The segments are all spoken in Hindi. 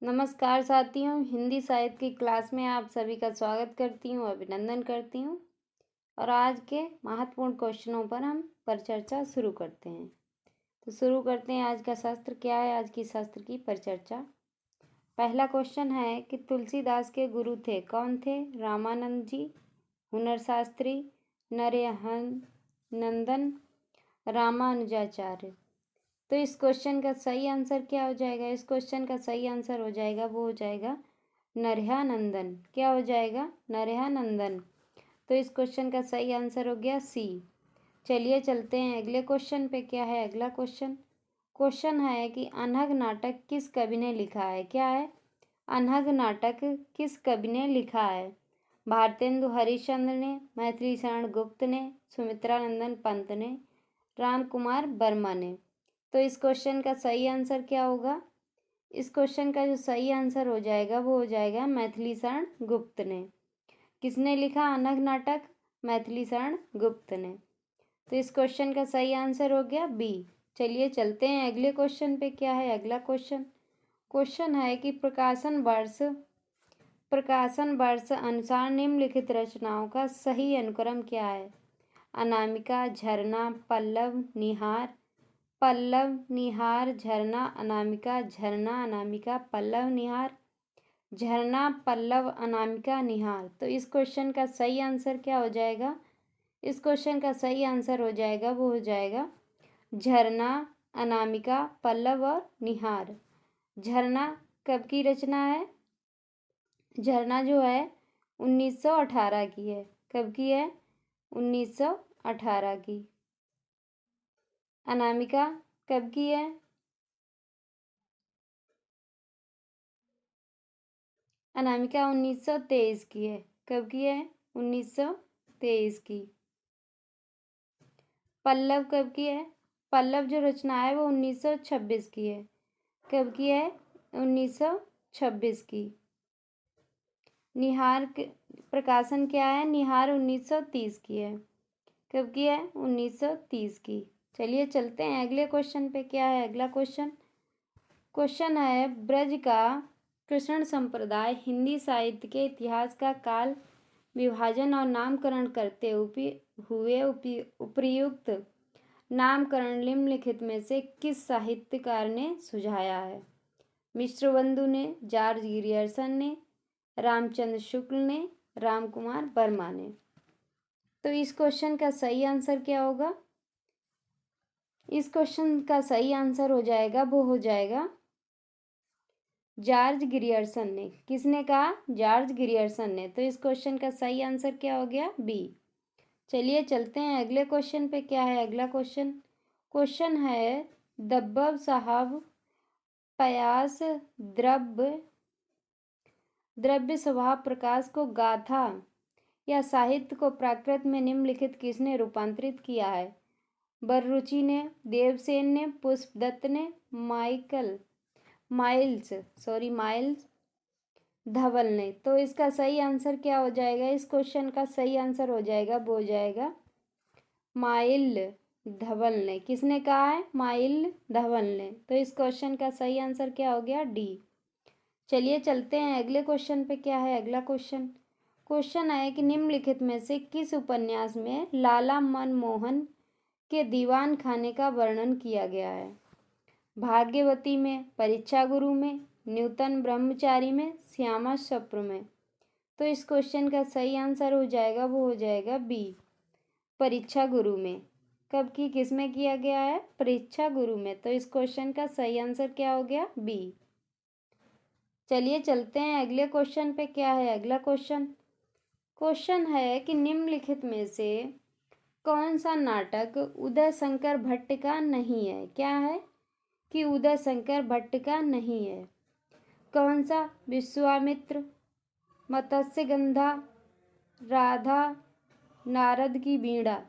नमस्कार साथियों, हिंदी साहित्य की क्लास में आप सभी का स्वागत करती हूँ, अभिनंदन करती हूँ। और आज के महत्वपूर्ण क्वेश्चनों पर हम परिचर्चा शुरू करते हैं। तो शुरू करते हैं। आज का शास्त्र क्या है? आज की शास्त्र की परिचर्चा। पहला क्वेश्चन है कि तुलसीदास के गुरु थे, कौन थे? रामानंद जी, हुनर शास्त्री, नरहर नंदन, रामानुजाचार्य। तो इस क्वेश्चन का सही आंसर क्या हो जाएगा? इस क्वेश्चन का सही आंसर हो जाएगा, वो हो जाएगा नरहर। क्या हो जाएगा? नरहर। तो इस क्वेश्चन का सही आंसर हो गया सी। चलिए चलते हैं अगले क्वेश्चन पे। क्या है अगला क्वेश्चन? क्वेश्चन है कि अनहद नाटक किस कवि ने लिखा है? क्या है? अनहद नाटक किस कवि ने लिखा है? भारतेंदु हरिश्चंद्र ने, मैथिली शरण गुप्त ने, सुमित्रानंदन पंत ने, राम कुमार वर्मा ने। तो इस क्वेश्चन का सही आंसर क्या होगा? इस क्वेश्चन का जो सही आंसर हो जाएगा वो हो जाएगा मैथिली शरण गुप्त ने। किसने लिखा अनहद नाटक? मैथिली शरण गुप्त ने। तो इस क्वेश्चन का सही आंसर हो गया बी। चलिए चलते हैं अगले क्वेश्चन पे। क्या है अगला क्वेश्चन? क्वेश्चन है कि प्रकाशन वर्ष अनुसार निम्नलिखित रचनाओं का सही अनुक्रम क्या है? अनामिका, झरना, पल्लव, निहार, पल्लव, निहार, झरना, अनामिका, झरना, अनामिका, पल्लव, निहार, झरना, पल्लव, अनामिका, निहार। तो इस क्वेश्चन का सही आंसर क्या हो जाएगा? इस क्वेश्चन का सही आंसर हो जाएगा, वो हो जाएगा झरना, अनामिका, पल्लव और निहार। झरना कब की रचना है? झरना जो है 1918 की है। कब की है? 1918 की। अनामिका कब की है? अनामिका 1923 की है। कब की है? 1923 की। पल्लव कब की है? पल्लव जो रचना है वो 1926 की है। कब की है? 1926 की। निहार प्रकाशन क्या है? निहार 1930 की है। कब की है? 1930 की। चलिए चलते हैं अगले क्वेश्चन पे। क्या है अगला क्वेश्चन? क्वेश्चन है ब्रज का कृष्ण संप्रदाय हिंदी साहित्य के इतिहास का काल विभाजन और नामकरण करते हुए उपर्युक्त नामकरण निम्नलिखित में से किस साहित्यकार ने सुझाया है? मिश्रबंधु ने, जॉर्ज गिरियर्सन ने, रामचंद्र शुक्ल ने, राम कुमार वर्मा ने। तो इस क्वेश्चन का सही आंसर क्या होगा? इस क्वेश्चन का सही आंसर हो जाएगा, वो हो जाएगा जॉर्ज गिरियर्सन ने। किसने कहा? जॉर्ज गिरियर्सन ने। तो इस क्वेश्चन का सही आंसर क्या हो गया? बी। चलिए चलते हैं अगले क्वेश्चन पे। क्या है अगला क्वेश्चन? क्वेश्चन है दब्बब साहब पयास द्रव्य स्वभाव प्रकाश को गाथा या साहित्य को प्राकृत में निम्नलिखित किसने रूपांतरित किया है? बररुचि ने, देवसेन ने, पुष्पदत्त ने, माइल्स धवल ने। तो इसका सही आंसर क्या हो जाएगा? इस क्वेश्चन का सही आंसर हो जाएगा, वो हो जाएगा माइल धवल ने। किसने कहा है? माइल धवल ने। तो इस क्वेश्चन का सही आंसर क्या हो गया? डी। चलिए चलते हैं अगले क्वेश्चन पे। क्या है अगला क्वेश्चन? क्वेश्चन है कि निम्नलिखित में से किस उपन्यास में लाला मनमोहन के दीवान खाने का वर्णन किया गया है? भाग्यवती में, परीक्षा गुरु में, न्यूतन ब्रह्मचारी में, श्यामा स्वप्न में। तो इस क्वेश्चन का सही आंसर हो जाएगा, वो हो जाएगा बी, परीक्षा गुरु में। कब की किस में किया गया है? परीक्षा गुरु में। तो इस क्वेश्चन का सही आंसर क्या हो गया? बी। चलिए चलते हैं अगले क्वेश्चन पे। क्या है अगला क्वेश्चन? क्वेश्चन है कि निम्नलिखित में से कौन सा नाटक उदय शंकर भट्ट का नहीं है? क्या है कि उदय शंकर भट्ट का नहीं है? कौन सा? विश्वामित्र, मत्स्यगंधा, राधा, नारद की वीणा।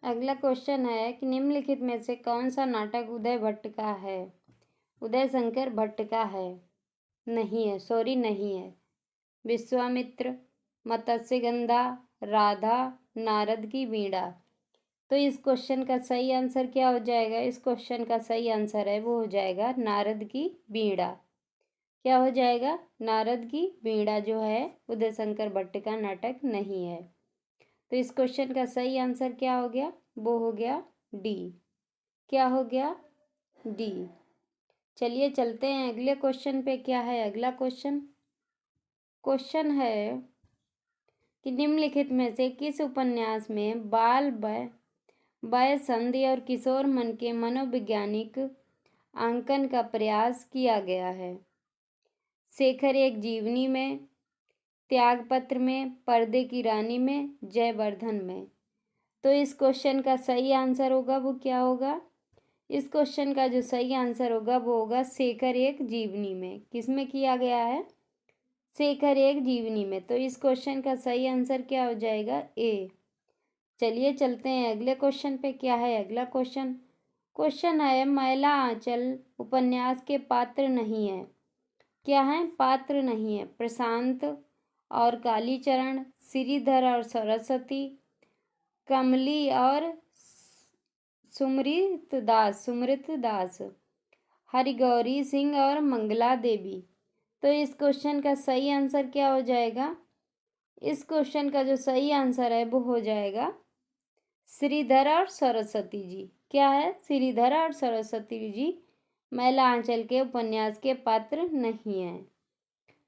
अगला क्वेश्चन है कि निम्नलिखित में से कौन सा नाटक उदय भट्ट का है? उदय शंकर भट्ट का है? नहीं है, सॉरी नहीं है। विश्वामित्र, मत्स्यगंधा, राधा, नारद की वीणा। तो इस क्वेश्चन का सही आंसर क्या हो जाएगा? इस क्वेश्चन का सही आंसर है वो हो जाएगा नारद की बीड़ा। क्या हो जाएगा? नारद की बीड़ा जो है उदय शंकर भट्ट का नाटक नहीं है। तो इस क्वेश्चन का सही आंसर क्या हो गया? वो हो गया डी। क्या हो गया? डी। चलिए चलते हैं अगले क्वेश्चन पे। क्या है अगला क्वेश्चन? क्वेश्चन है कि निम्नलिखित में से किस उपन्यास में बाल वय संधि और किशोर मन के मनोवैज्ञानिक आंकन का प्रयास किया गया है? शेखर एक जीवनी में, त्यागपत्र में, पर्दे की रानी में, जयवर्धन में। तो इस क्वेश्चन का सही आंसर होगा वो क्या होगा? इस क्वेश्चन का जो सही आंसर होगा वो होगा शेखर एक जीवनी में। किसमें किया गया है? शेखर एक जीवनी में। तो इस क्वेश्चन का सही आंसर क्या हो जाएगा? ए। चलिए चलते हैं अगले क्वेश्चन पे। क्या है अगला क्वेश्चन? क्वेश्चन है मैला आंचल उपन्यास के पात्र नहीं है। क्या है? पात्र नहीं है। प्रशांत और कालीचरण, श्रीधर और सरस्वती, कमली और सुमृत दास, हरिगौरी सिंह और मंगला देवी। तो इस क्वेश्चन का सही आंसर क्या हो जाएगा? इस क्वेश्चन का जो सही आंसर है वो हो जाएगा श्रीधर और सरस्वती जी। क्या है? श्रीधर और सरस्वती जी मैला आंचल के उपन्यास के पात्र नहीं हैं।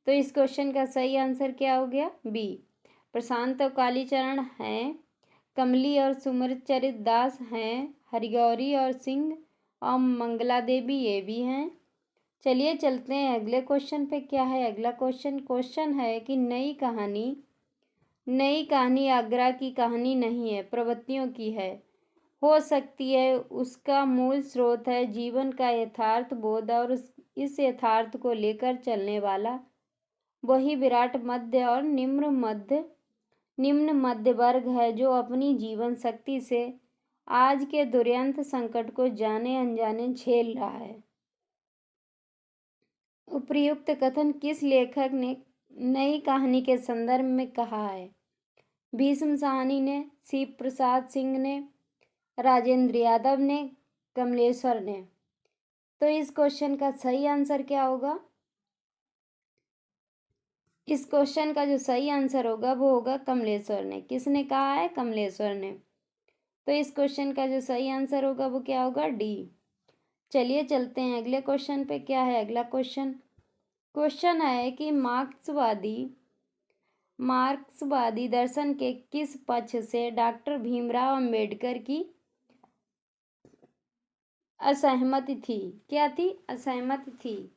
तो इस क्वेश्चन का सही आंसर क्या हो गया? बी। प्रशांत और कालीचरण हैं, कमली और सुमरचरित दास हैं, हरिगौरी और सिंह और मंगला देवी ये भी हैं। चलिए चलते हैं अगले क्वेश्चन पे। क्या है अगला क्वेश्चन? क्वेश्चन है कि नई कहानी आगरा की कहानी नहीं है, प्रवृत्तियों की है। हो सकती है उसका मूल स्रोत है जीवन का यथार्थ बोध और इस यथार्थ को लेकर चलने वाला वही विराट मध्य और निम्न मध्य वर्ग है जो अपनी जीवन शक्ति से आज के दुर्यंत संकट को जाने अनजाने झेल रहा है। उपर्युक्त कथन किस लेखक ने नई कहानी के संदर्भ में कहा है? भीष्म साहनी ने, शिव प्रसाद सिंह ने, राजेंद्र यादव ने, कमलेश्वर ने। तो इस क्वेश्चन का सही आंसर क्या होगा? इस क्वेश्चन का जो सही आंसर होगा वो होगा कमलेश्वर ने। किसने कहा है? कमलेश्वर ने। तो इस क्वेश्चन का जो सही आंसर होगा वो क्या होगा? डी। चलिए चलते हैं अगले क्वेश्चन पे। क्या है अगला क्वेश्चन? क्वेश्चन है कि मार्क्सवादी दर्शन के किस पक्ष से डॉक्टर भीमराव अंबेडकर की असहमति थी? क्या थी? असहमति थी।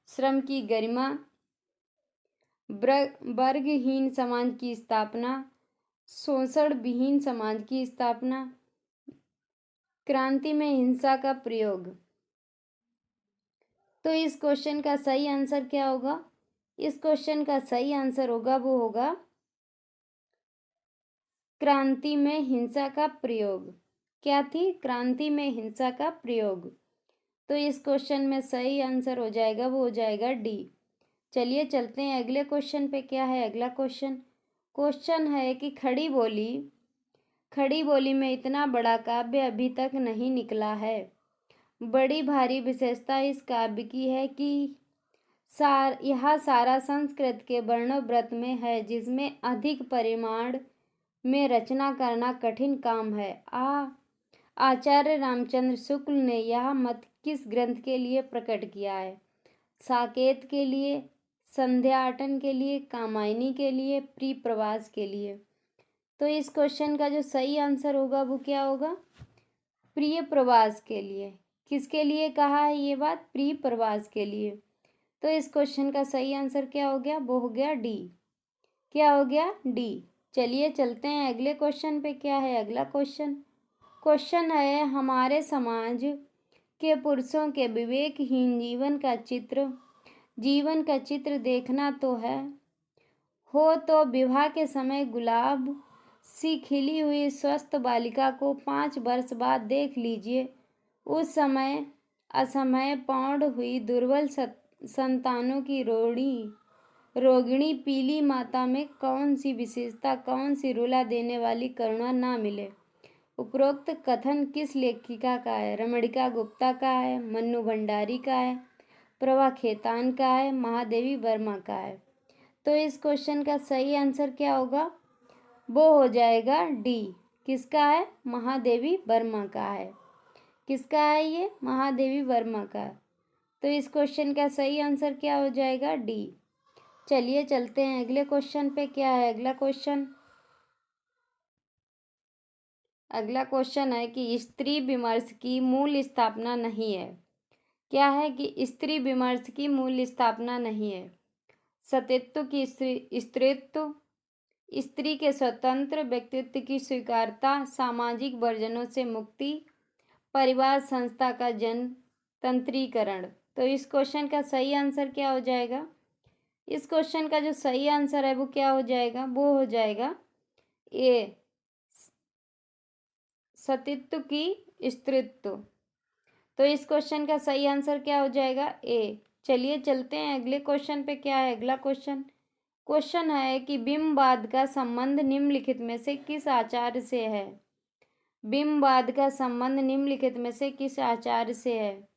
श्रम की गरिमा, वर्गहीन समाज की स्थापना, शोषण विहीन समाज की स्थापना, क्रांति में हिंसा का प्रयोग। तो इस क्वेश्चन का सही आंसर क्या होगा? इस क्वेश्चन का सही आंसर होगा वो होगा क्रांति में हिंसा का प्रयोग। क्या थी? क्रांति में हिंसा का प्रयोग। तो इस क्वेश्चन में सही आंसर हो जाएगा वो हो जाएगा डी। चलिए चलते हैं अगले क्वेश्चन पे। क्या है अगला क्वेश्चन? क्वेश्चन है कि खड़ी बोली में इतना बड़ा काव्य अभी तक नहीं निकला है। बड़ी भारी विशेषता इस काव्य की है कि यह सारा संस्कृत के वर्णोव्रत में है जिसमें अधिक परिमाण में रचना करना कठिन काम है। आचार्य रामचंद्र शुक्ल ने यह मत किस ग्रंथ के लिए प्रकट किया है? साकेत के लिए, संध्याटन के लिए, कामायनी के लिए, प्रिय प्रवास के लिए। तो इस क्वेश्चन का जो सही आंसर होगा वो क्या होगा? प्रिय प्रवास के लिए। किसके लिए कहा है ये बात? प्रिय प्रवास के लिए। तो इस क्वेश्चन का सही आंसर क्या हो गया? वो हो गया डी। क्या हो गया? डी। चलिए चलते हैं अगले क्वेश्चन पे। क्या है अगला क्वेश्चन? क्वेश्चन है हमारे समाज के पुरुषों के विवेकहीन जीवन का चित्र देखना तो है हो तो विवाह के समय गुलाब सी खिली हुई स्वस्थ बालिका को 5 वर्ष बाद देख लीजिए। उस समय असमय पौंड हुई दुर्बल संतानों की रोगिणी पीली माता में कौन सी विशेषता, कौन सी रुला देने वाली करुणा ना मिले? उपरोक्त कथन किस लेखिका का है? रमणिका गुप्ता का है, मन्नू भंडारी का है, प्रभा खेतान का है, महादेवी वर्मा का है। तो इस क्वेश्चन का सही आंसर क्या होगा? वो हो जाएगा डी। किसका है? महादेवी वर्मा का है। किसका है ये? महादेवी वर्मा का। तो इस क्वेश्चन का सही आंसर क्या हो जाएगा? डी। चलिए चलते हैं अगले क्वेश्चन पे। क्या है अगला क्वेश्चन? अगला क्वेश्चन है कि स्त्री विमर्श की मूल स्थापना नहीं है। क्या है? कि स्त्री विमर्श की मूल स्थापना नहीं है। सतीत्व की स्त्रीत्व, स्त्री के स्वतंत्र व्यक्तित्व की स्वीकारता, सामाजिक वर्जनों से मुक्ति, परिवार संस्था का जनतंत्रीकरण। तो इस क्वेश्चन का सही आंसर क्या हो जाएगा? इस क्वेश्चन का जो सही आंसर है वो क्या हो जाएगा? वो हो जाएगा ए, सतीत्व की स्त्रीत्व। तो इस क्वेश्चन का सही आंसर क्या हो जाएगा? ए। चलिए चलते हैं अगले क्वेश्चन पे। क्या है अगला क्वेश्चन? क्वेश्चन है कि बिंबवाद का संबंध निम्नलिखित में से किस आचार्य से है? बिंबवाद का संबंध निम्नलिखित में से किस आचार्य से है?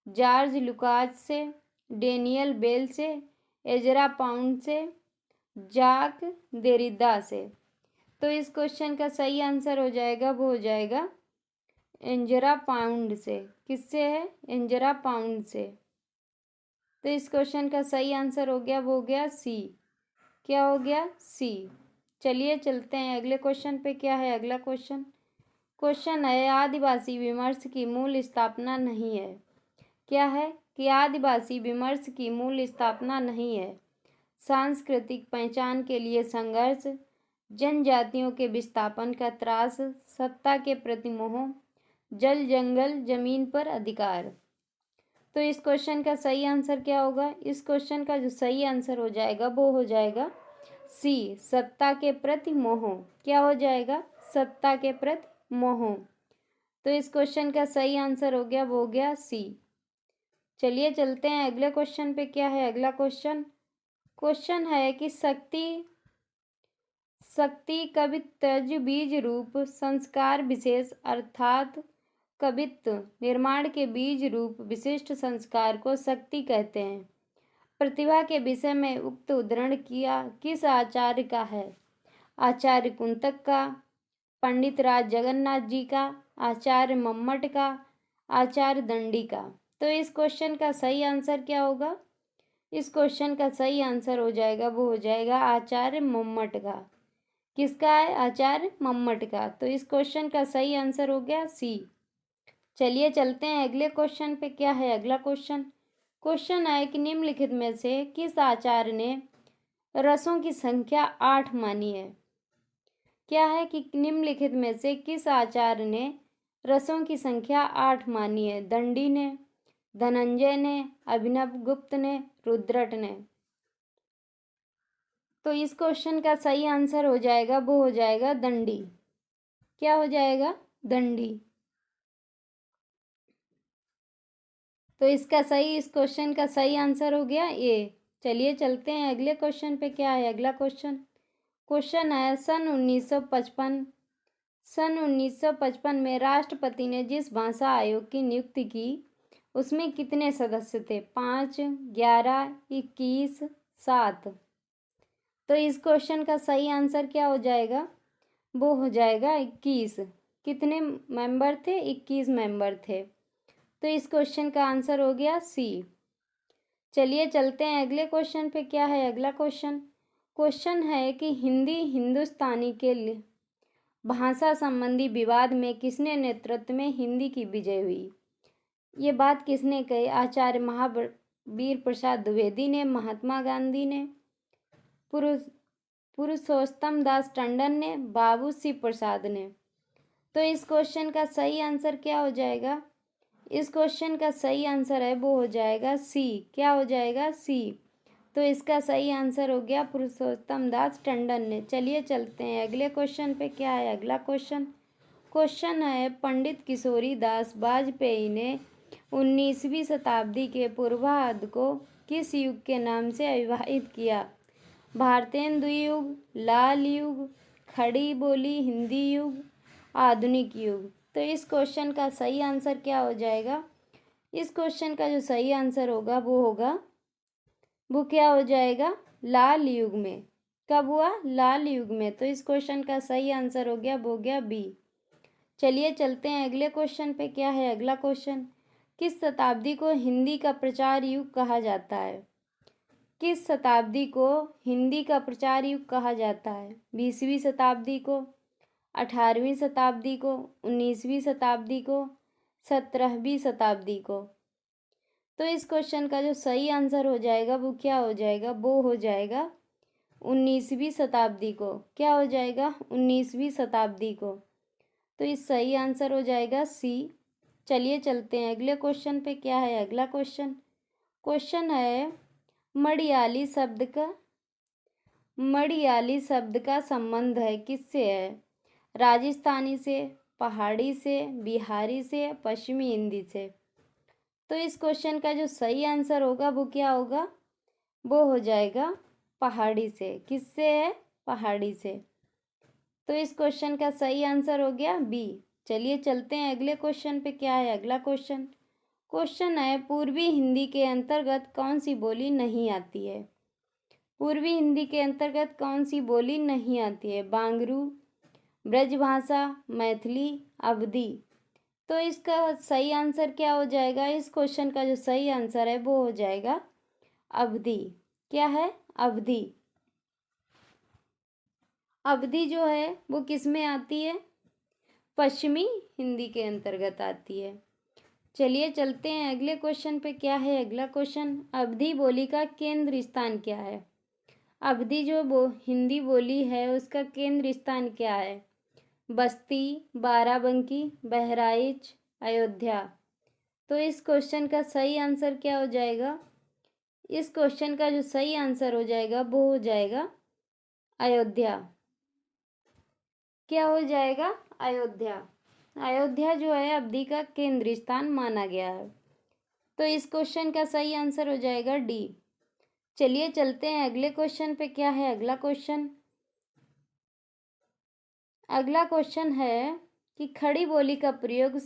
जॉर्ज लुकास से, डेनियल बेल से, एजरा पाउंड से, जाक देरिदा से। तो इस क्वेश्चन का सही आंसर हो जाएगा, वो हो जाएगा एंजरा पाउंड से। किससे है? एंजरा पाउंड से। तो इस क्वेश्चन का सही आंसर हो गया, वो हो गया सी। क्या हो गया? सी। चलिए चलते हैं अगले क्वेश्चन पे। क्या है अगला क्वेश्चन? क्वेश्चन है आदिवासी विमर्श की मूल स्थापना नहीं है। क्या है? कि आदिवासी विमर्श की मूल स्थापना नहीं है। सांस्कृतिक पहचान के लिए संघर्ष, जनजातियों के विस्थापन का त्रास, सत्ता के प्रति मोह, जल जंगल जमीन पर अधिकार। तो इस क्वेश्चन का सही आंसर क्या होगा? इस क्वेश्चन का जो सही आंसर हो जाएगा वो हो जाएगा सी, सत्ता के प्रति मोह। क्या हो जाएगा? सत्ता के प्रति मोह। तो इस क्वेश्चन का सही आंसर हो गया, वो हो गया सी। चलिए चलते हैं अगले क्वेश्चन पे। क्या है अगला क्वेश्चन? क्वेश्चन है कि शक्ति कवित्व बीज रूप संस्कार विशेष अर्थात कवित्व निर्माण के बीज रूप विशिष्ट संस्कार को शक्ति कहते हैं। प्रतिभा के विषय में उक्त उद्धरण किया किस आचार्य का है? आचार्य कुंतक का, पंडित राज जगन्नाथ जी का, आचार्य मम्मट का, आचार्य दंडी का। तो इस क्वेश्चन का सही आंसर क्या होगा? इस क्वेश्चन का सही आंसर हो जाएगा, वो हो जाएगा आचार्य मम्मट का। किसका है? आचार्य मम्मट का। तो इस क्वेश्चन का सही आंसर हो गया सी। चलिए चलते हैं अगले क्वेश्चन पे। क्या है अगला क्वेश्चन? क्वेश्चन है कि निम्नलिखित में से किस आचार्य ने रसों की संख्या 8 मानी है? क्या है? कि निम्नलिखित में से किस आचार्य ने रसों की संख्या 8 मानी है? दंडी ने, धनंजय ने, अभिनव गुप्त ने, रुद्रट ने। तो इस क्वेश्चन का सही आंसर हो जाएगा, वो हो जाएगा दंडी। क्या हो जाएगा? दंडी। तो इस क्वेश्चन का सही आंसर हो गया ए। चलिए चलते हैं अगले क्वेश्चन पे। क्या है अगला क्वेश्चन? क्वेश्चन है सन 1955 में राष्ट्रपति ने जिस भाषा आयोग की नियुक्ति की उसमें कितने सदस्य थे? 5, 11, 21, 7। तो इस क्वेश्चन का सही आंसर क्या हो जाएगा? वो हो जाएगा 21। कितने मेंबर थे? 21 मेंबर थे। तो इस क्वेश्चन का आंसर हो गया सी। चलिए चलते हैं अगले क्वेश्चन पे। क्या है अगला क्वेश्चन? क्वेश्चन है कि हिंदी हिंदुस्तानी के लिए भाषा संबंधी विवाद में किसने नेतृत्व में हिंदी की विजय हुई? ये बात किसने कही? आचार्य महावीर प्रसाद द्विवेदी ने, महात्मा गांधी ने, पुरुषोत्तम दास टंडन ने, बाबू श्री प्रसाद ने। तो इस क्वेश्चन का सही आंसर क्या हो जाएगा? इस क्वेश्चन का सही आंसर है, वो हो जाएगा सी। क्या हो जाएगा? सी। तो इसका सही आंसर हो गया पुरुषोत्तम दास टंडन ने। चलिए चलते हैं अगले क्वेश्चन पे। क्या है अगला क्वेश्चन? क्वेश्चन है पंडित किशोरी दास वाजपेयी ने 19वीं शताब्दी के पूर्वार्ध को किस युग के नाम से अविवाहित किया? भारतेंदु युग, लाल युग, खड़ी बोली हिंदी युग, आधुनिक युग। तो इस क्वेश्चन का सही आंसर क्या हो जाएगा? इस क्वेश्चन का जो सही आंसर होगा वो क्या हो जाएगा? लाल युग में। कब हुआ? लाल युग में। तो इस क्वेश्चन का सही आंसर हो गया बी। चलिए चलते हैं अगले क्वेश्चन पे। क्या है अगला क्वेश्चन? किस शताब्दी को हिंदी का प्रचार युग कहा जाता है? किस शताब्दी को हिंदी का प्रचार युग कहा जाता है? 20वीं शताब्दी को, 18वीं शताब्दी को, 19वीं शताब्दी को, 17वीं शताब्दी को? तो इस क्वेश्चन का जो सही आंसर हो जाएगा वो क्या हो जाएगा? वो हो जाएगा 19वीं शताब्दी को। क्या हो जाएगा? 19वीं शताब्दी को। तो इस सही आंसर हो जाएगा सी। चलिए चलते हैं अगले क्वेश्चन पे। क्या है अगला क्वेश्चन? क्वेश्चन है मड़ियाली शब्द का संबंध है किससे है? राजस्थानी से, पहाड़ी से, बिहारी से, पश्चिमी हिंदी से? तो इस क्वेश्चन का जो सही आंसर होगा वो क्या होगा? वो हो जाएगा पहाड़ी से। किससे है? पहाड़ी से। तो इस क्वेश्चन का सही आंसर हो गया बी। चलिए चलते हैं अगले क्वेश्चन पे। क्या है अगला क्वेश्चन? क्वेश्चन है पूर्वी हिंदी के अंतर्गत कौन सी बोली नहीं आती है? पूर्वी हिंदी के अंतर्गत कौन सी बोली नहीं आती है? बांगरू, ब्रजभाषा, मैथिली, अवधी? तो इसका सही आंसर क्या हो जाएगा? इस क्वेश्चन का जो सही आंसर है वो हो जाएगा अवधी। क्या है? अवधी। अवधी जो है वो किस में आती है? पश्चिमी हिंदी के अंतर्गत आती है। चलिए चलते हैं अगले क्वेश्चन पे। क्या है अगला क्वेश्चन? अवधी बोली का केंद्र स्थान क्या है? अवधी जो हिंदी बोली है उसका केंद्र स्थान क्या है? बस्ती, बाराबंकी, बहराइच, अयोध्या? तो इस क्वेश्चन का सही आंसर क्या हो जाएगा? इस क्वेश्चन का जो सही आंसर हो जाएगा वो हो जाएगा अयोध्या। क्या हो जाएगा? अयोध्या। अयोध्या जो है अवधी का केंद्र स्थान माना गया है। तो इस क्वेश्चन का सही आंसर हो जाएगा डी। चलिए चलते हैं अगले क्वेश्चन पे। क्या है अगला क्वेश्चन? अगला क्वेश्चन है कि खड़ी बोली का प्रयोग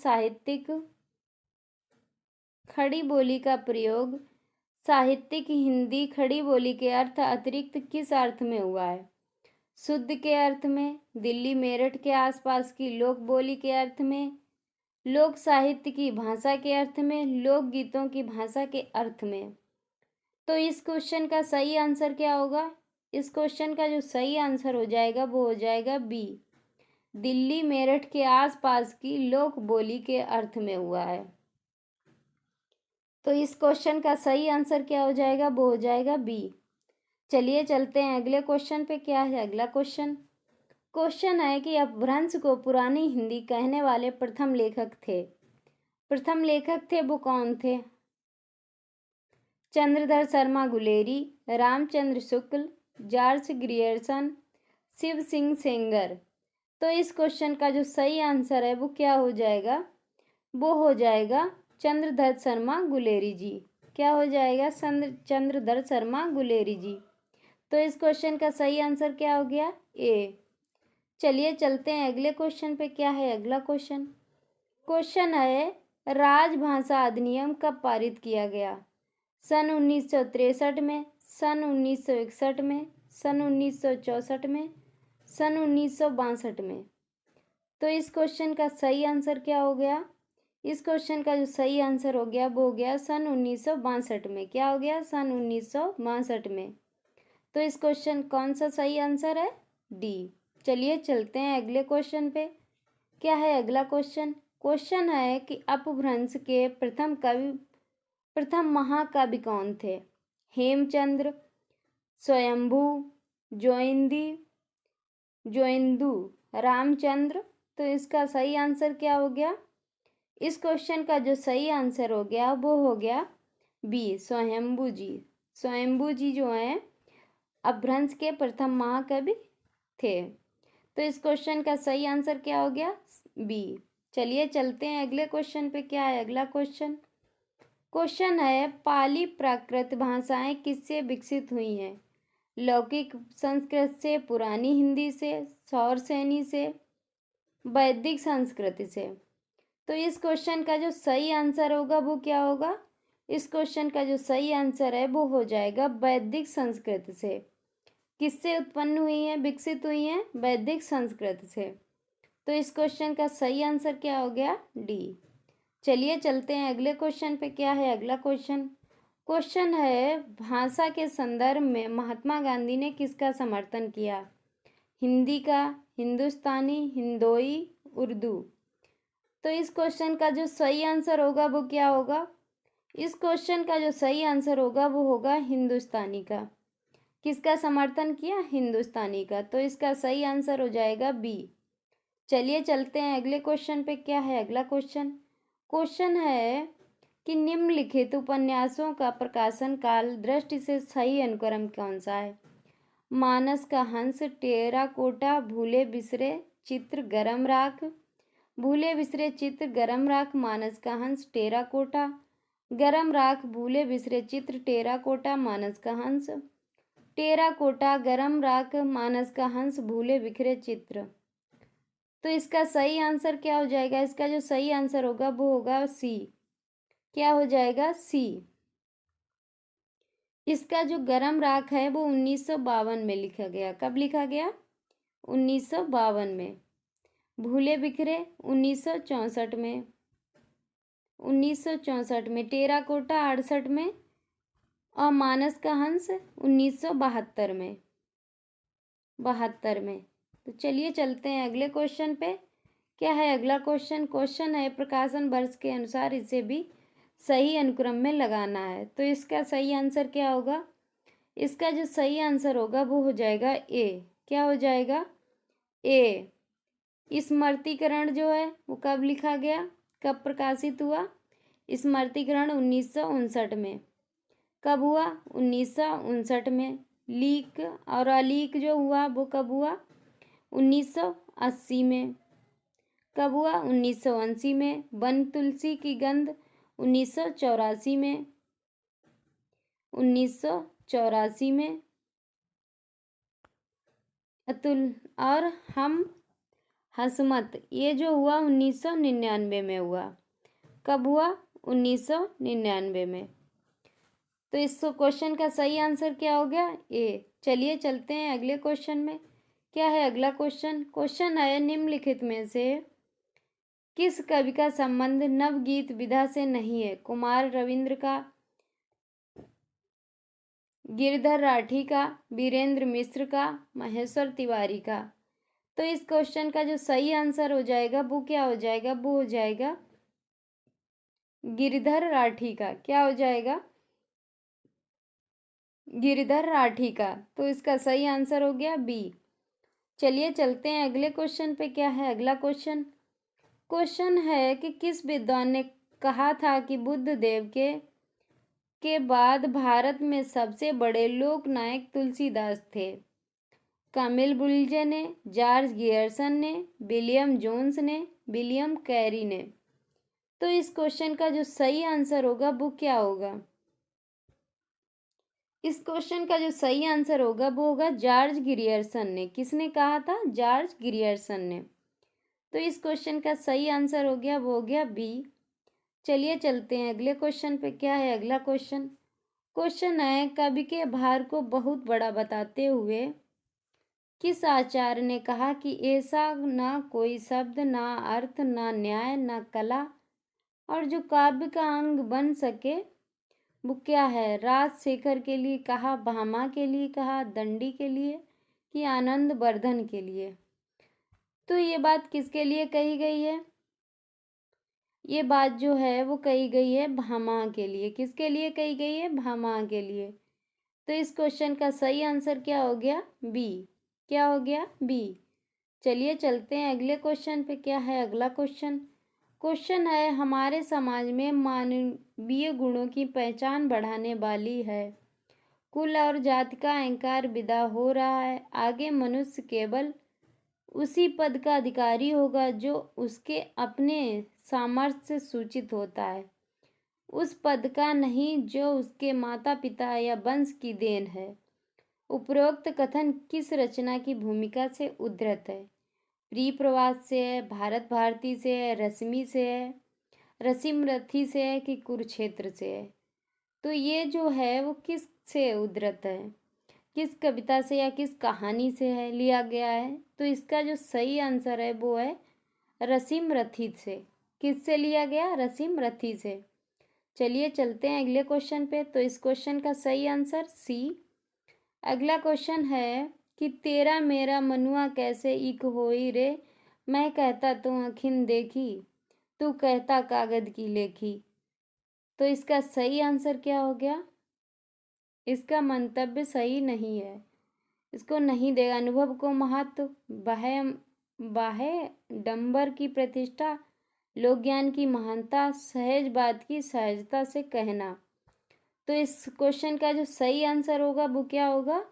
साहित्यिक हिंदी खड़ी बोली के अर्थ अतिरिक्त किस अर्थ में हुआ है? शुद्ध के अर्थ में, दिल्ली मेरठ के आसपास की लोक बोली के अर्थ में, लोक साहित्य की भाषा के अर्थ में, लोक गीतों की भाषा के अर्थ में? तो इस क्वेश्चन का सही आंसर क्या होगा? इस क्वेश्चन का जो सही आंसर हो जाएगा वो हो जाएगा बी। दिल्ली मेरठ के आसपास की लोक बोली के अर्थ में हुआ है। तो इस क्वेश्चन का सही आंसर क्या हो जाएगा? वो हो जाएगा बी। चलिए चलते हैं अगले क्वेश्चन पे। क्या है अगला क्वेश्चन? क्वेश्चन है कि अपभ्रंश को पुरानी हिंदी कहने वाले प्रथम लेखक थे वो कौन थे? Chandradhar Sharma Guleri, Ramchandra Shukla, George Grierson, Shiv Singh Sengar? तो इस क्वेश्चन का जो सही आंसर है वो क्या हो जाएगा? वो हो जाएगा चंद्रधर शर्मा गुलेरी जी। क्या हो जाएगा? चंद्रधर शर्मा गुलेरी जी। तो इस क्वेश्चन का सही आंसर क्या हो गया? ए। चलिए चलते हैं अगले क्वेश्चन पे। क्या है अगला क्वेश्चन? क्वेश्चन है राजभाषा अधिनियम कब पारित किया गया? सन 1963 में, सन 1961 में, सन 1964 में, सन 1962 में? तो इस क्वेश्चन का सही आंसर क्या हो गया? इस क्वेश्चन का जो सही आंसर हो गया वो हो गया सन 1962 में। क्या हो गया? सन 1962 में। तो इस क्वेश्चन कौन सा सही आंसर है? डी। चलिए चलते हैं अगले क्वेश्चन पे। क्या है अगला क्वेश्चन? क्वेश्चन है कि अपभ्रंश के प्रथम महाकवि कौन थे? हेमचंद्र, स्वयंभू, जोइंदू, रामचंद्र? तो इसका सही आंसर क्या हो गया? इस क्वेश्चन का जो सही आंसर हो गया वो हो गया बी, स्वयंभू जी। स्वयंभू जी जो हैं अपभ्रंश के प्रथम महाकवि थे। तो इस क्वेश्चन का सही आंसर क्या हो गया? बी। चलिए चलते हैं अगले क्वेश्चन पे। क्या है अगला क्वेश्चन? क्वेश्चन है पाली प्राकृत भाषाएं किससे विकसित हुई हैं? लौकिक संस्कृत से, पुरानी हिंदी से, सौरसेनी से? वैदिक संस्कृति से। तो इस क्वेश्चन का जो सही आंसर होगा वो क्या होगा? इस क्वेश्चन का जो सही आंसर है वो हो जाएगा वैदिक संस्कृति से। किससे उत्पन्न हुई है, विकसित हुई है? वैदिक संस्कृति से। तो इस क्वेश्चन का सही आंसर क्या हो गया? डी। चलिए चलते हैं अगले क्वेश्चन पे। क्या है अगला क्वेश्चन? क्वेश्चन है, भाषा के संदर्भ में महात्मा गांधी ने किसका समर्थन किया? हिंदी का, हिंदुस्तानी, हिंदोई, उर्दू। तो इस क्वेश्चन का जो सही आंसर होगा वो क्या होगा? इस क्वेश्चन का जो सही आंसर होगा वो होगा हिंदुस्तानी का। किसका समर्थन किया? हिंदुस्तानी का। तो इसका सही आंसर हो जाएगा बी। चलिए चलते हैं अगले क्वेश्चन पे। क्या है अगला क्वेश्चन? क्वेश्चन है कि निम्नलिखित उपन्यासों का प्रकाशन काल दृष्टि से सही अनुक्रम कौन सा है? मानस का हंस, टेराकोटा, भूले बिसरे चित्र, गरम राख। भूले बिसरे चित्र, गरम राख, मानस का हंस, टेराकोटा। गरम राख, भूले बिसरे चित्र, टेराकोटा, मानस का हंस। टेराकोटा, गरम राख, मानस का हंस, भूले बिखरे चित्र। तो इसका सही आंसर क्या हो जाएगा? इसका जो सही आंसर होगा वो होगा सी। क्या हो जाएगा? सी। इसका जो गरम राख है वो 1952 में लिखा गया। कब लिखा गया? 1952 में। भूले बिखरे 1964 में। 1964 में। टेराकोटा 68 में। और मानस का हंस 1972 में। 72 में। तो चलिए चलते हैं अगले क्वेश्चन पे। क्या है अगला क्वेश्चन? क्वेश्चन है, प्रकाशन वर्ष के अनुसार इसे भी सही अनुक्रम में लगाना है। तो इसका सही आंसर क्या होगा? इसका जो सही आंसर होगा वो हो जाएगा ए। क्या हो जाएगा? ए। स्मृतिकरण जो है वो कब लिखा गया, कब प्रकाशित हुआ? स्मृतिकरण 1959 में। कब हुआ? 1959 में। लीक और अलीक जो हुआ वो कब हुआ? 1980 में। कब हुआ? 1980 में। वन तुलसी की गंध 1984 में। 1984 में। अतुल और हम हसमत ये जो हुआ 1999 में हुआ। कब हुआ? 1999 में। तो इस क्वेश्चन का सही आंसर क्या हो गया? ए। चलिए चलते हैं अगले क्वेश्चन में। क्या है अगला क्वेश्चन? क्वेश्चन है, निम्नलिखित में से किस कवि का संबंध नवगीत विधा से नहीं है? कुमार रविंद्र का, गिरधर राठी का, वीरेंद्र मिश्र का, महेश्वर तिवारी का। तो इस क्वेश्चन का जो सही आंसर हो जाएगा वो क्या हो जाएगा? वो हो जाएगा गिरधर राठी का। क्या हो जाएगा? गिरधर राठी का। तो इसका सही आंसर हो गया बी। चलिए चलते हैं अगले क्वेश्चन पे। क्या है अगला क्वेश्चन? क्वेश्चन है कि किस विद्वान ने कहा था कि बुद्ध देव के बाद भारत में सबसे बड़े लोक नायक तुलसीदास थे? कामिल बुल्जे ने, जॉर्ज गियर्सन ने, विलियम जोन्स ने, विलियम कैरी ने। तो इस क्वेश्चन का जो सही आंसर होगा वो क्या होगा? इस क्वेश्चन का जो सही आंसर होगा वो होगा जॉर्ज गियर्सन ने। किसने कहा था? जॉर्ज गियर्सन ने। तो इस क्वेश्चन का सही आंसर हो गया, वो हो गया बी। चलिए चलते हैं अगले क्वेश्चन पे। क्या है अगला क्वेश्चन? क्वेश्चन है, कवि के भार को बहुत बड़ा बताते हुए किस आचार्य ने कहा कि ऐसा ना कोई शब्द, ना अर्थ, ना न्याय, ना कला और जो काव्य का अंग बन सके वो क्या है? राजशेखर के लिए कहा, भामा के लिए कहा, दंडी के लिए कि आनंद वर्धन के लिए? तो ये बात किसके लिए कही गई है? ये बात जो है वो कही गई है भामा के लिए। किसके लिए कही गई है? भामा के लिए। तो इस क्वेश्चन का सही आंसर क्या हो गया? बी। क्या हो गया? बी। चलिए चलते हैं अगले क्वेश्चन पे। क्या है अगला क्वेश्चन? क्वेश्चन है, हमारे समाज में मानवीय गुणों की पहचान बढ़ाने वाली है कुल और जाति का अहंकार विदा हो रहा है। आगे मनुष्य केवल उसी पद का अधिकारी होगा जो उसके अपने सामर्थ्य से सूचित होता है, उस पद का नहीं जो उसके माता पिता या वंश की देन है। उपरोक्त कथन किस रचना की भूमिका से उद्धृत है? प्रिय प्रवास से है, भारत भारती से है, रश्मि से है, रसीम रथी से है कि कुरुक्षेत्र से है। तो ये जो है वो किस से उद्धृत है, किस कविता से या किस कहानी से है लिया गया है। तो इसका जो सही आंसर है वो है रसीम रथी से। किससे लिया गया? रसीम रथी से। चलिए चलते हैं अगले क्वेश्चन पे। तो इस क्वेश्चन का सही आंसर सी। अगला क्वेश्चन है कि तेरा मेरा मनुआ कैसे इक होई रे, मैं कहता तू अखिन देखी, तू कहता कागज की लेखी। तो इसका सही आंसर क्या हो गया? इसका मंतव्य सही नहीं है, इसको नहीं देगा। अनुभव को महत्व, बाह्य बाह्य डंबर की प्रतिष्ठा, लोक ज्ञान की महानता, सहज बात की सहजता से कहना। तो इस क्वेश्चन का जो सही आंसर होगा वो क्या होगा?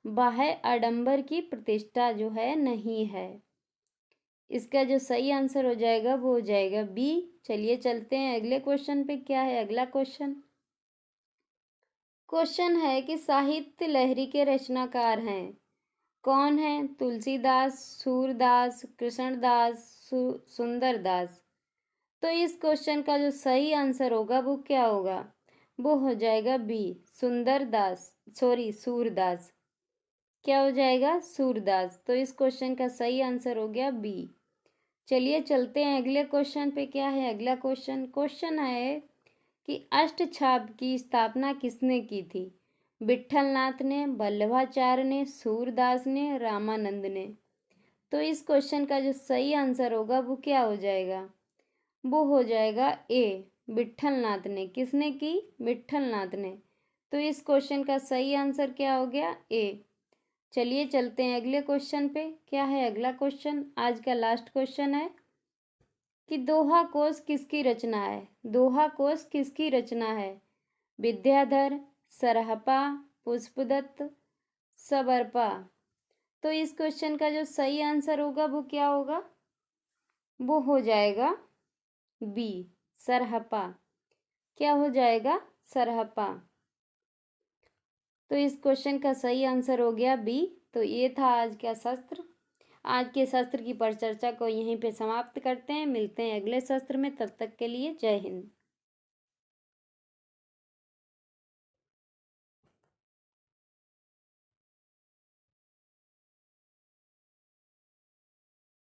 बाह्य आडंबर की प्रतिष्ठा जो है नहीं है। इसका जो सही आंसर हो जाएगा वो हो जाएगा बी। चलिए चलते हैं अगले क्वेश्चन पे। क्या है अगला क्वेश्चन? क्वेश्चन है कि साहित्य लहरी के रचनाकार हैं। कौन है? तुलसीदास, सूरदास, कृष्णदास, सुंदरदास। तो इस क्वेश्चन का जो सही आंसर होगा वो क्या होगा? वो हो जाएगा बी, सुंदरदास, सॉरी सूरदास। क्या हो जाएगा? सूरदास। तो इस क्वेश्चन का सही आंसर हो गया बी। चलिए चलते हैं अगले क्वेश्चन पे। क्या है अगला क्वेश्चन? क्वेश्चन है कि अष्टछाप की स्थापना किसने की थी? विट्ठलनाथ ने, वल्लभाचार्य ने, सूरदास ने, रामानंद ने। तो इस क्वेश्चन का जो सही आंसर होगा वो क्या हो जाएगा? वो हो जाएगा ए, विट्ठलनाथ ने। किसने की? विट्ठलनाथ ने। तो इस क्वेश्चन का सही आंसर क्या हो गया? ए। चलिए चलते हैं अगले क्वेश्चन पे। क्या है अगला क्वेश्चन? आज का लास्ट क्वेश्चन है कि दोहा कोश किसकी रचना है? दोहा कोश किसकी रचना है? विद्याधर, सरहपा, पुष्पदत्त, सबरपा। तो इस क्वेश्चन का जो सही आंसर होगा वो क्या होगा? वो हो जाएगा बी, सरहपा। क्या हो जाएगा? सरहपा। तो इस क्वेश्चन का सही आंसर हो गया बी। तो ये था आज का शस्त्र। आज के शस्त्र की परिचर्चा को यहीं पे समाप्त करते हैं। मिलते हैं अगले शस्त्र में, तब तक के लिए जय हिंद।